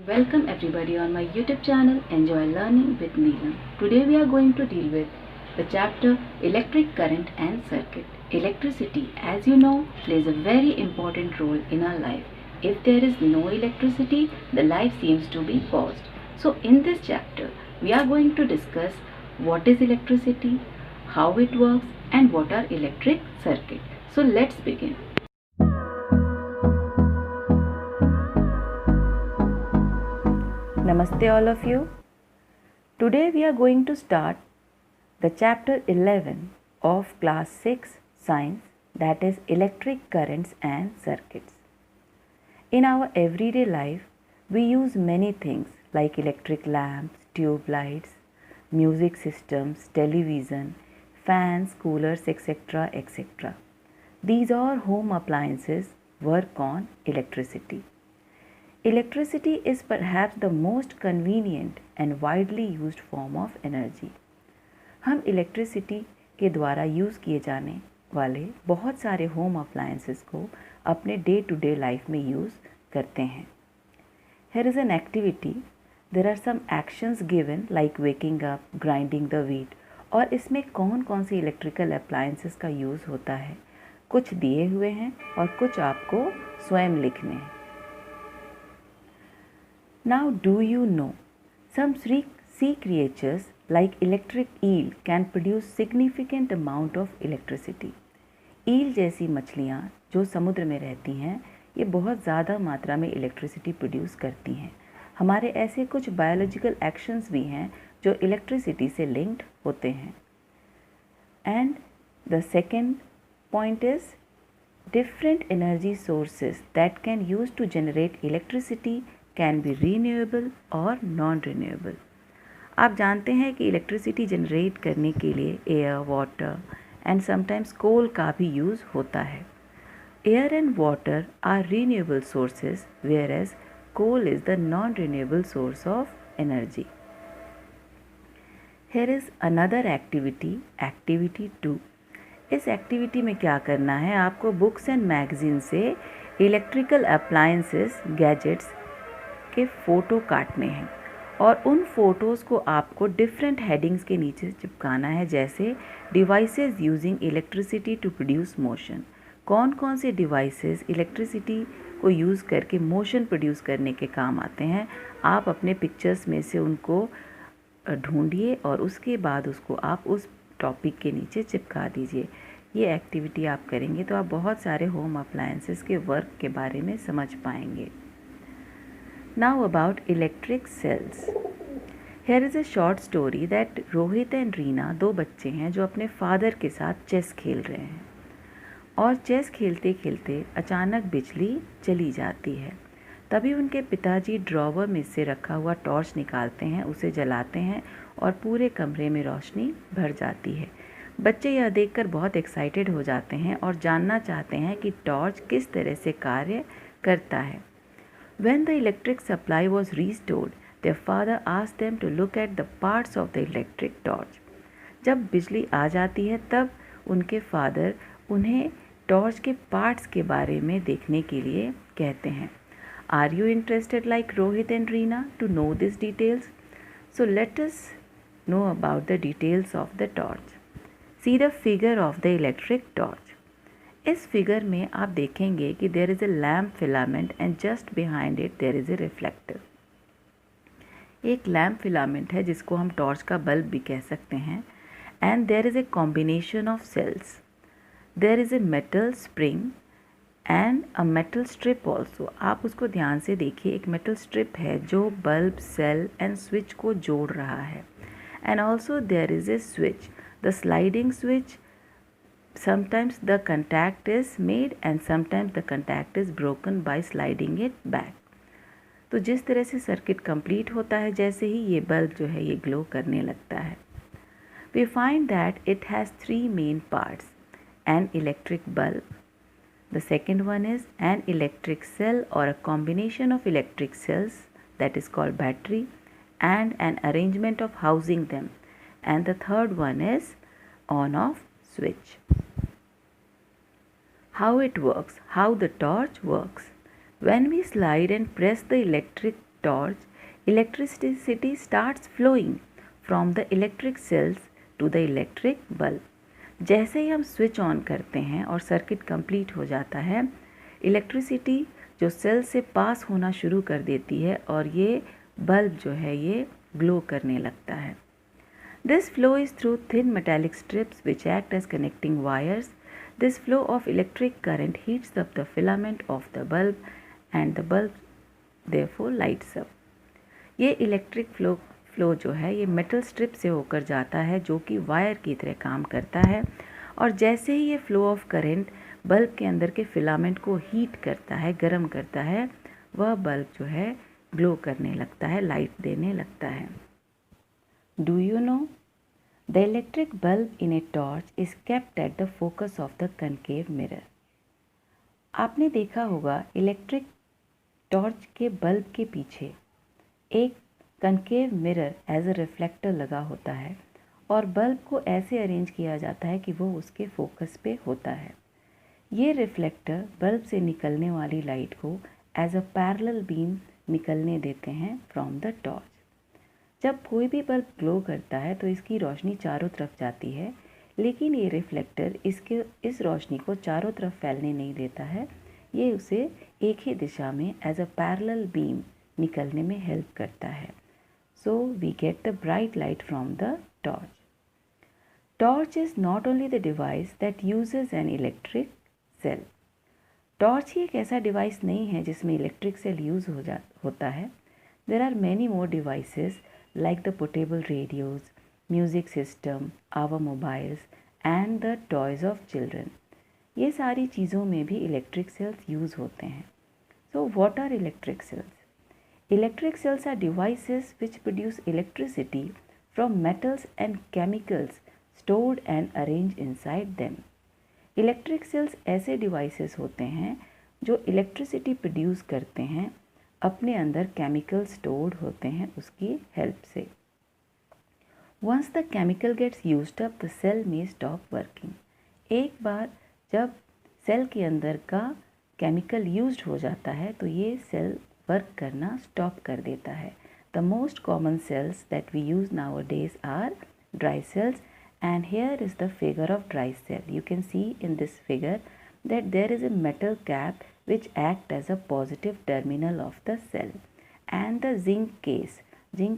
Welcome everybody on my YouTube channel Enjoy Learning with Neelam. Today we are going to deal with the chapter Electric Current and Circuit. Electricity, as you know, plays a very important role in our life. If there is no electricity, the life seems to be paused. So in this chapter, we are going to discuss what is electricity, how it works, and what are electric circuits. So let's begin. Namaste all of you. Today we are going to start the chapter 11 of class 6 science, that is electric currents and circuits. In our everyday life we use many things like electric lamps, tube lights, music systems, television, fans, coolers, etc. etc. These all home appliances work on electricity. Electricity is perhaps the most convenient and widely used form of energy. हम electricity के द्वारा use किए जाने वाले बहुत सारे home appliances को अपने डे टू डे लाइफ में यूज़ करते हैं. Here is an activity. There are some actions given like waking up, grinding the wheat. और इसमें कौन कौन सी इलेक्ट्रिकल अप्लायंसेस का यूज़ होता है कुछ दिए हुए हैं और कुछ आपको स्वयं लिखने हैं. Now do you know, some sea creatures like electric eel can produce significant amount of electricity. ईल जैसी मछलियाँ जो समुद्र में रहती हैं ये बहुत ज़्यादा मात्रा में इलेक्ट्रिसिटी प्रोड्यूस करती हैं. हमारे ऐसे कुछ बायोलॉजिकल एक्शंस भी हैं जो इलेक्ट्रिसिटी से लिंक्ड होते हैं. And the second point is different energy sources that can use to generate electricity can be renewable और नॉन renewable. आप जानते हैं कि इलेक्ट्रिसिटी जनरेट करने के लिए air, water and sometimes coal का भी यूज़ होता है. Air and water are renewable sources whereas coal is the non renewable source of energy. Here is another activity, activity 2. इस एक्टिविटी में क्या करना है, आपको बुक्स एंड मैगजीन से इलेक्ट्रिकल अप्लायंसेस, गैजेट्स के फ़ोटो काटने हैं और उन फ़ोटोज़ को आपको डिफरेंट हेडिंग्स के नीचे चिपकाना है. जैसे devices using electricity to produce motion. कौन कौन से डिवाइसेस इलेक्ट्रिसिटी को यूज़ करके मोशन प्रोड्यूस करने के काम आते हैं, आप अपने पिक्चर्स में से उनको ढूंढिए और उसके बाद उसको आप उस टॉपिक के नीचे चिपका दीजिए. ये एक्टिविटी आप करेंगे तो आप बहुत सारे होम अप्लायंसेस के वर्क के बारे में समझ पाएंगे. Now about electric cells. Here is a short story that Rohit and Reena दो बच्चे हैं जो अपने फादर के साथ चेस खेल रहे हैं और चेस खेलते खेलते अचानक बिजली चली जाती है. तभी उनके पिताजी ड्रॉवर में से रखा हुआ टॉर्च निकालते हैं, उसे जलाते हैं और पूरे कमरे में रोशनी भर जाती है. बच्चे यह देखकर बहुत एक्साइटेड हो जाते हैं और जानना चाहते हैं कि टॉर्च किस तरह से कार्य करता है. When the electric supply was restored, their father asked them to look at the parts of the electric torch. जब बिजली आ जाती है तब उनके फादर उन्हें टॉर्च के पार्ट्स के बारे में देखने के लिए कहते हैं. Are you interested like Rohit and Reena to know these details? So let us know about the details of the torch. See the figure of the electric torch. इस फिगर में आप देखेंगे कि there is a lamp filament and just behind it there is a reflector. एक lamp filament है जिसको हम torch का बल्ब भी कह सकते हैं. And there is a combination of cells. There is a metal spring and a metal strip also. आप उसको ध्यान से देखिए, एक मेटल स्ट्रिप है जो बल्ब, सेल एंड स्विच को जोड़ रहा है. And also there is a switch, the sliding switch. Sometimes the contact is made and sometimes the contact is broken by sliding it back. तो जिस तरह से सर्किट कंप्लीट होता है जैसे ही ये बल्ब जो है ये ग्लो करने लगता है. We find that it has 3 main parts. An electric bulb. The second one is an electric cell or a combination of electric cells that is called battery and an arrangement of housing them. And the third one is on-off switch. How it works, how the torch works. When we slide and press the electric torch, electricity starts flowing from the electric cells to the electric bulb. जैसे ही हम switch on करते हैं और circuit complete हो जाता है, electricity जो cell से पास होना शुरू कर देती है और ये बल्ब जो है ये ग्लो करने लगता है. This flow is through thin metallic strips which act as connecting wires. This flow of electric current heats up the filament of the bulb and the bulb therefore lights up. ये electric flow जो है ये metal strip से होकर जाता है जो कि वायर की तरह काम करता है, और जैसे ही ये फ्लो ऑफ करंट बल्ब के अंदर के फिलामेंट को हीट करता है, गर्म करता है, वह बल्ब जो है ग्लो करने लगता है, लाइट देने लगता है. Do you know? The electric bulb in a torch is kept at the focus of the concave mirror. आपने देखा होगा इलेक्ट्रिक टॉर्च के बल्ब के पीछे एक concave mirror as a reflector लगा होता है और बल्ब को ऐसे अरेंज किया जाता है कि वो उसके फोकस पे होता है. ये रिफ्लेक्टर बल्ब से निकलने वाली लाइट को एज अ पैरेलल बीम निकलने देते हैं फ्रॉम द टॉर्च. जब कोई भी बल्ब ग्लो करता है तो इसकी रोशनी चारों तरफ जाती है, लेकिन ये रिफ्लेक्टर इस रोशनी को चारों तरफ फैलने नहीं देता है. ये उसे एक ही दिशा में एज अ पैरेलल बीम निकलने में हेल्प करता है. So we get the bright light from the torch. Torch is not only the device that uses an electric cell. Torch ही एक ऐसा डिवाइस नहीं है जिसमें इलेक्ट्रिक सेल यूज़ होता है. There are many more devices like the portable radios, music system, our mobiles and the toys of children. ये सारी चीज़ों में भी इलेक्ट्रिक सेल्स यूज़ होते हैं. So what are electric cells? Electric cells are devices which produce electricity from metals and chemicals stored and arranged inside them. Electric sales ऐसे devices होते हैं जो इलेक्ट्रिसिटी प्रोड्यूस करते हैं, अपने अंदर केमिकल स्टोर्ड होते हैं उसकी हेल्प से. Once the chemical gets used up the cell में स्टॉप वर्किंग. एक बार जब सेल के अंदर का केमिकल यूज्ड हो जाता है तो ये सेल वर्क करना स्टॉप कर देता है. The most common cells that we use nowadays are dry cells, and here is the figure of dry cell. You can see in this figure that there is a metal cap which act as a positive terminal of the cell, and the zinc case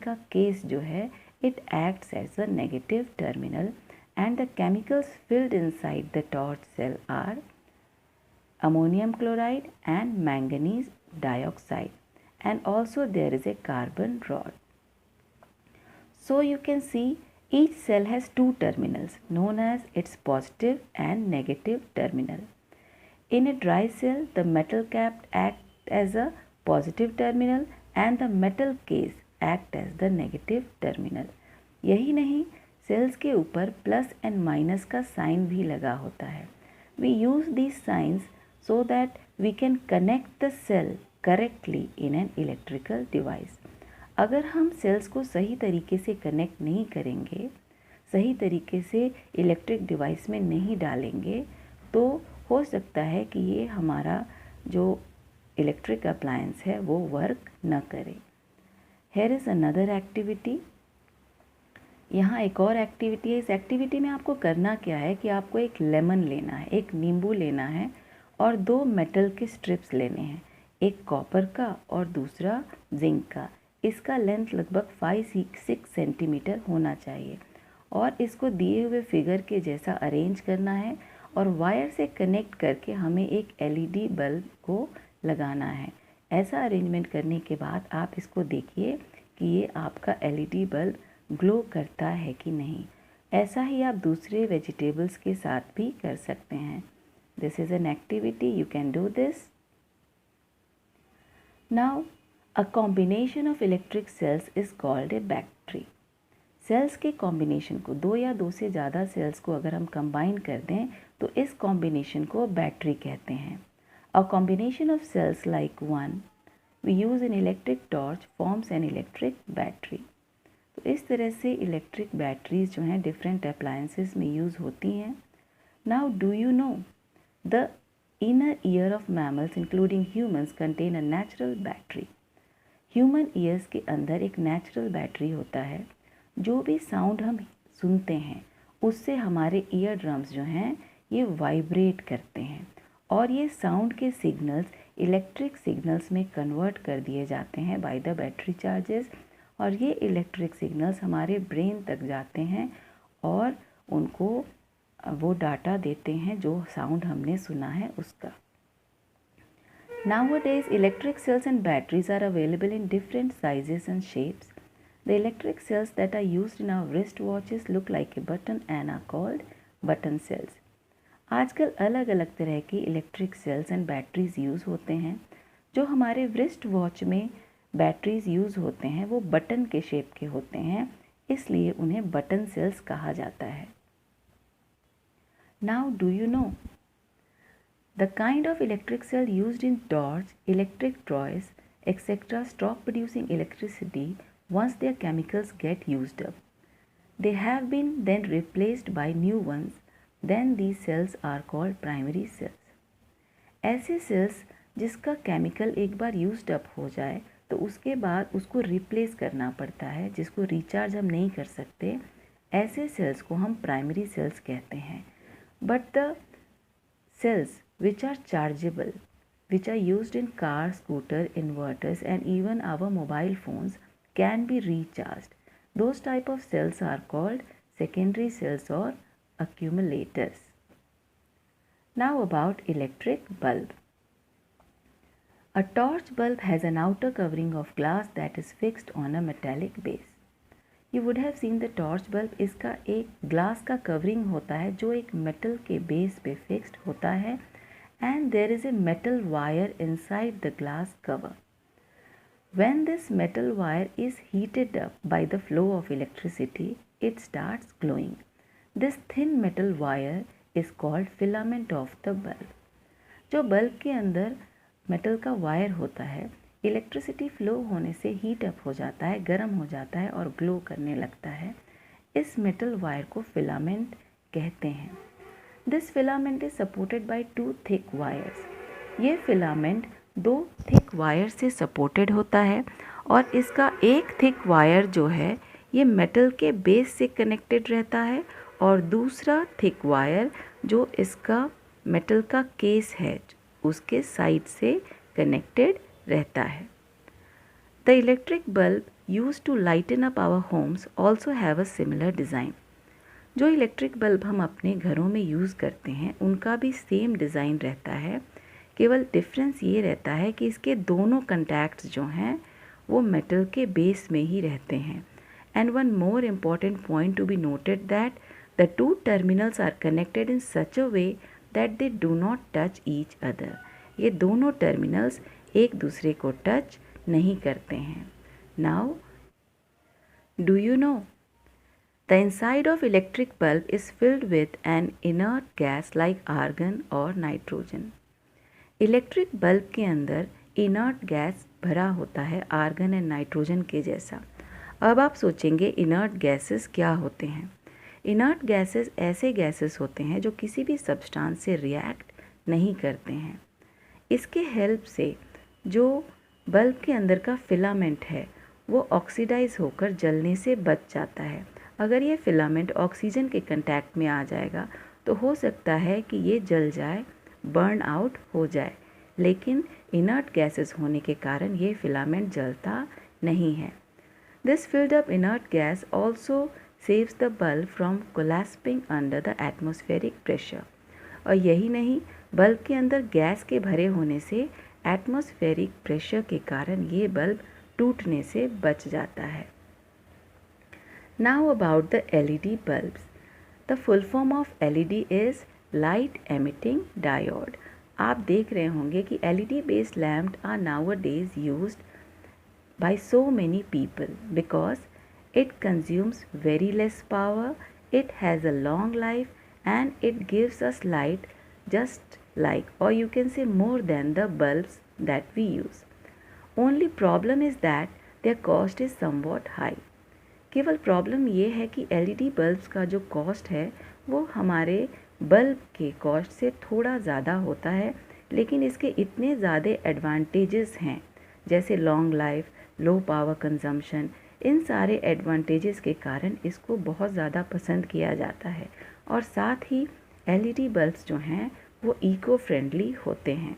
का case जो है it acts as a negative terminal, and the chemicals filled inside the torch cell are ammonium chloride and manganese dioxide, and also there is a carbon rod. So you can see each cell has two terminals known as its positive and negative terminal. In a dry cell, the metal cap acts as a positive terminal and the metal case act as the negative terminal. यही नहीं, sales के ऊपर plus and minus का sign भी लगा होता है. We use these signs so that we can connect the cell correctly in an electrical device. अगर हम सेल्स को सही तरीके से कनेक्ट नहीं करेंगे, सही तरीके से इलेक्ट्रिक डिवाइस में नहीं डालेंगे, तो हो सकता है कि ये हमारा जो इलेक्ट्रिक अप्लायंस है वो वर्क न करे. Here is another activity. यहाँ एक और एक्टिविटी है. इस एक्टिविटी में आपको करना क्या है कि आपको एक लेमन लेना है, एक नींबू लेना है और दो मेटल के स्ट्रिप्स लेने हैं, एक कॉपर का और दूसरा जिंक का. इसका लेंथ लगभग 5-6 सेंटीमीटर होना चाहिए और इसको दिए हुए फिगर के जैसा अरेंज करना है और वायर से कनेक्ट करके हमें एक एलईडी बल्ब को लगाना है. ऐसा अरेंजमेंट करने के बाद आप इसको देखिए कि ये आपका एलईडी बल्ब ग्लो करता है कि नहीं. ऐसा ही आप दूसरे वेजिटेबल्स के साथ भी कर सकते हैं. This is an activity, you can do this. Now a combination of electric cells is called a battery. Cells के कॉम्बिनेशन को, दो या दो से ज़्यादा सेल्स को अगर हम कंबाइन कर दें तो इस कॉम्बिनेशन को बैटरी कहते हैं. A combination of cells like one we use in electric torch forms an electric battery. तो इस तरह से इलेक्ट्रिक बैटरीज जो हैं डिफरेंट अप्लायंसेस में यूज़ होती हैं. Now do you know the inner ear of mammals including humans contain a natural battery. Human ears के अंदर एक नेचुरल बैटरी होता है। जो भी साउंड हम सुनते हैं उससे हमारे ईयर ड्रम्स जो हैं ये वाइब्रेट करते हैं और ये साउंड के सिग्नल्स इलेक्ट्रिक सिग्नल्स में कन्वर्ट कर दिए जाते हैं बाय द बैटरी चार्जेस, और ये इलेक्ट्रिक सिग्नल्स हमारे ब्रेन तक जाते हैं और उनको वो डाटा देते हैं जो साउंड हमने सुना है उसका। Nowadays, electric cells and batteries are available in different sizes and shapes. The electric cells that are used in our wristwatches look like a button and are called button cells. आजकल अलग अलग तरह की electric sales and batteries use होते हैं। जो हमारे wrist watch में बैटरीज यूज़ होते हैं वो बटन के शेप के होते हैं, इसलिए उन्हें बटन सेल्स कहा जाता है। Now do you know? The kind of electric cell used in torch, electric toys, etc. stop producing electricity once their chemicals get used up. They have been then replaced by new ones. Then these cells are called primary cells. ऐसे sales जिसका chemical एक बार used up हो जाए तो उसके बाद उसको replace करना पड़ता है, जिसको रिचार्ज हम नहीं कर सकते, ऐसे सेल्स को हम प्राइमरी सेल्स कहते हैं। But the cells which are chargeable, which are used in cars, scooter, inverters and even our mobile phones can be recharged. Those type of cells are called secondary cells or accumulators. Now about electric bulb. A torch bulb has an outer covering of glass that is fixed on a metallic base. You would have seen the torch bulb. इसका एक glass का covering होता है जो एक metal के base पे fixed होता है and there is a metal wire inside the glass cover. When this metal wire is heated up by the flow of electricity, it starts glowing. This thin metal wire is called filament of the bulb. जो bulb के अंदर metal का wire होता है, electricity flow होने से heat up हो जाता है, गर्म हो जाता है और ग्लो करने लगता है। इस मेटल वायर को फिलामेंट कहते हैं। This filament is supported by two thick wires. ये फिलामेंट दो थिक वायर से सपोर्टेड होता है और इसका एक थिक वायर जो है ये मेटल के बेस से कनेक्टेड रहता है और दूसरा थिक वायर जो इसका मेटल का केस है उसके साइड से कनेक्टेड रहता है। The electric bulb used to lighten up our homes also have a similar design. जो इलेक्ट्रिक बल्ब हम अपने घरों में यूज़ करते हैं उनका भी सेम डिज़ाइन रहता है, केवल डिफरेंस ये रहता है कि इसके दोनों कंटैक्ट्स जो हैं वो मेटल के बेस में ही रहते हैं। And one more important point to be noted that the two terminals are connected in such a way that they do not touch each other. ये दोनों टर्मिनल्स एक दूसरे को टच नहीं करते हैं। Now do you know the inside of electric bulb is filled with an inert gas like argon और nitrogen. Electric bulb के अंदर इनर्ट गैस भरा होता है आर्गन एंड नाइट्रोजन के जैसा। अब आप सोचेंगे इनर्ट गैसेस क्या होते हैं। इनर्ट गैसेस ऐसे गैसेस होते हैं जो किसी भी सब्सटेंस से रिएक्ट नहीं करते हैं। इसके हेल्प से जो बल्ब के अंदर का फिलामेंट है वो ऑक्सीडाइज होकर जलने से बच जाता है। अगर ये फिलामेंट ऑक्सीजन के कांटेक्ट में आ जाएगा तो हो सकता है कि ये जल जाए, बर्न आउट हो जाए, लेकिन इनर्ट गैसेस होने के कारण ये फिलामेंट जलता नहीं है। This filled up inert gas also saves the bulb from collapsing under the atmospheric pressure. और यही नहीं, बल्ब के अंदर गैस के भरे होने से एटमॉस्फेरिक प्रेशर के कारण ये बल्ब टूटने से बच जाता है। Now about the LED bulbs. The full form of LED is light emitting diode. आप देख रहे होंगे कि LED based lamp are nowadays used by so many people because it consumes very less power, it has a long life and it gives us light just like, or you can say more than the bulbs that we use. Only problem is that their cost is somewhat high. केवल problem ये है कि LED bulbs का जो cost है वो हमारे bulb के कॉस्ट से थोड़ा ज़्यादा होता है, लेकिन इसके इतने ज़्यादा एडवांटेजेस हैं जैसे long life, low power consumption, इन सारे एडवांटेजेस के कारण इसको बहुत ज़्यादा पसंद किया जाता है। और साथ ही एलईडी बल्ब्स जो हैं वो इको फ्रेंडली होते हैं।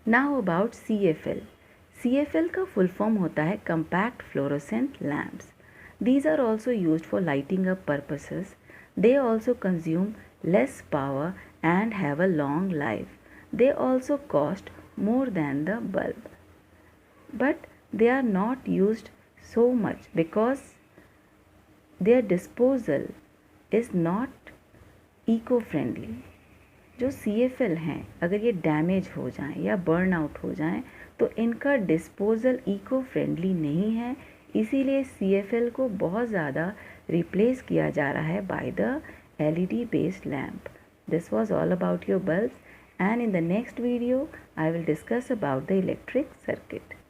Now about CFL। CFL का फुल फॉर्म होता है compact fluorescent lamps. These are also used for lighting up purposes. They also consume less power and have a long life. They also cost more than the bulb. But they are not used so much because their disposal is not eco-friendly. जो CFL हैं अगर ये damage हो जाएं या burn out हो जाएं तो इनका डिस्पोजल इको फ्रेंडली नहीं है, इसीलिए CFL को बहुत ज़्यादा रिप्लेस किया जा रहा है by the LED based lamp. This was all about your bulbs, and in the next video I will discuss about the electric circuit.